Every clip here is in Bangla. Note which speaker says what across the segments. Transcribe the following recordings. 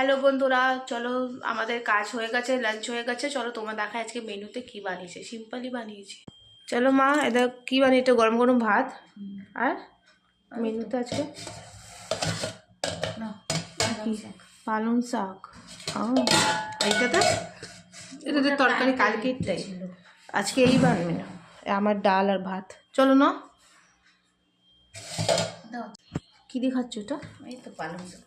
Speaker 1: হ্যালো বন্ধুরা, চলো আমাদের কাজ হয়ে গেছে, লাঞ্চ হয়ে গেছে। চলো তোমার দেখা আজকে মেনুতে কি বানিয়েছে। সিম্পলই বানিয়েছি। চলো মা, এটা কি বানিয়েছে? গরম গরম ভাত আর মেনুতে আজকে পালং শাক। এইটাতে এটাতে তরকারি কালকেরটাই, আজকে এই বানবে না। আমার ডাল আর ভাত। চলো না, কি দিয়ে খাচ্ছ এটা?
Speaker 2: এই তো পালং শাক।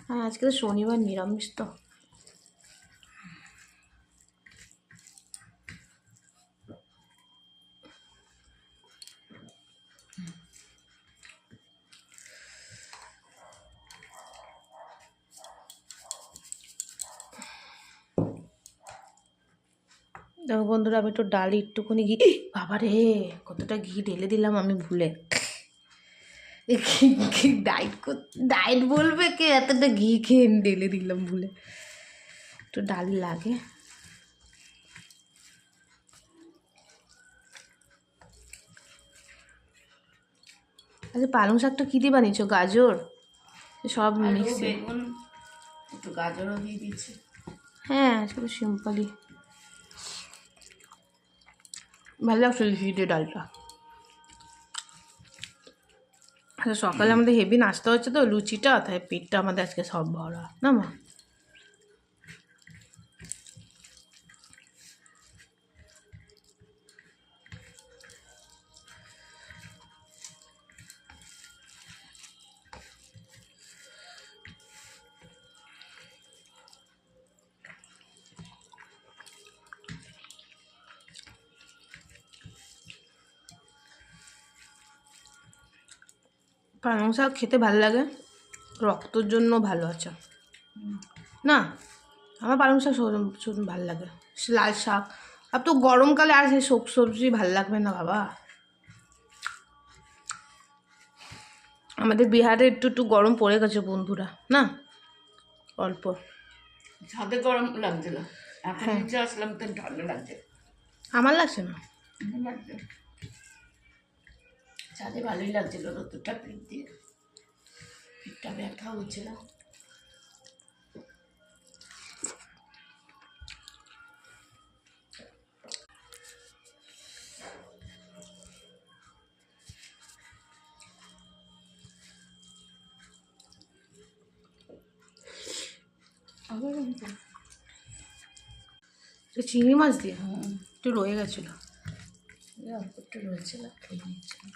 Speaker 1: হ্যাঁ, আজকে তো শনিবার, নিরামিষ তো। দেখো বন্ধুরা, আমি একটু ডালি একটুখানি ঘি, বাবা রে কতটা ঘি ঢেলে দিলাম আমি ভুলে। ডায়েট বলবে কে, এতটা ঘি খেয়ে ঢেলে দিলাম ভুলে। একটু ডালি লাগে। আচ্ছা, পালং শাকটা কী দিয়ে বানিয়েছো? গাজর সব মিক্সি?
Speaker 2: বেগুন, একটু গাজরও দিয়ে দিচ্ছি।
Speaker 1: হ্যাঁ, আজকে তো সিম্পলই ভালো লাগছে ঘি দিয়ে ডালটা। আচ্ছা, সকালে আমাদের হেভি নাস্তা হচ্ছে তো, লুচিটা, তাই পেটটা আমাদের আজকে সব ভরা না মা? পালং শাক খেতে ভালো লাগে, রক্তর জন্য ভালো আছে না? আমার পালং শাক ভালো লাগে, লাল শাক। আর তো গরমকালে আর সেই সবজি ভালো লাগবে না বাবা। আমাদের বিহারে একটু একটু গরম পড়ে গেছে বন্ধুরা, না অল্প।
Speaker 2: ছাদে গরম লাগছিল, এখন
Speaker 1: হ্যাঁ,
Speaker 2: নিচে আসলাম তো ঠান্ডা লাগছে।
Speaker 1: আমার লাগছে না।
Speaker 2: লাগছে ছাদে ভালোই লাগছিল, রোদটা পিঠ দিয়ে পিঠটা ব্যথা হচ্ছিল।
Speaker 1: চিংড়ি মাছ দিয়ে একটু রয়ে গেছিলো,
Speaker 2: অল্প একটু রয়েছিল, খেয়ে নিচ্ছিলাম।